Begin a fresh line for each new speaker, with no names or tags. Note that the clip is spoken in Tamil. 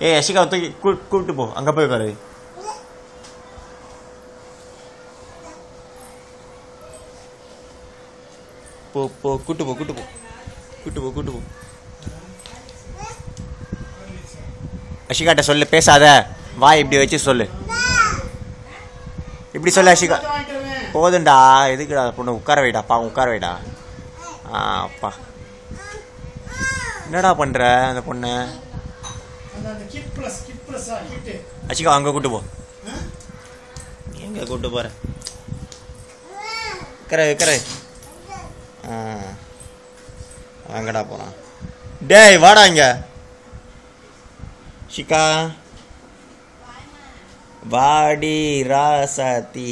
ஏய் அஷிகா தூக்கி கூப்பிட்டு போ, அங்கே போய் உட்காரு. போ போ கூட்டு போ கூட்டு போ கூட்டு போ கூட்டு போ. அஷிகாட்ட சொல்லு, பேசாத, வாய் இப்படி வச்சு சொல்லு, இப்படி சொல்லு அஷிகா. போதுண்டா, எதுக்குடா பொண்ணு, உட்கார வைடா, பாவம் உட்கார வைடா. அப்பா என்னடா பண்ற அந்த பொண்ணு? அஷிகா அங்கே கூட்டு போ. எங்க கூட்டு போற? உட்கார. எங்கடா போறான்? டேய் வாடா இங்க. ஷிகா வாடி ராசாத்தி.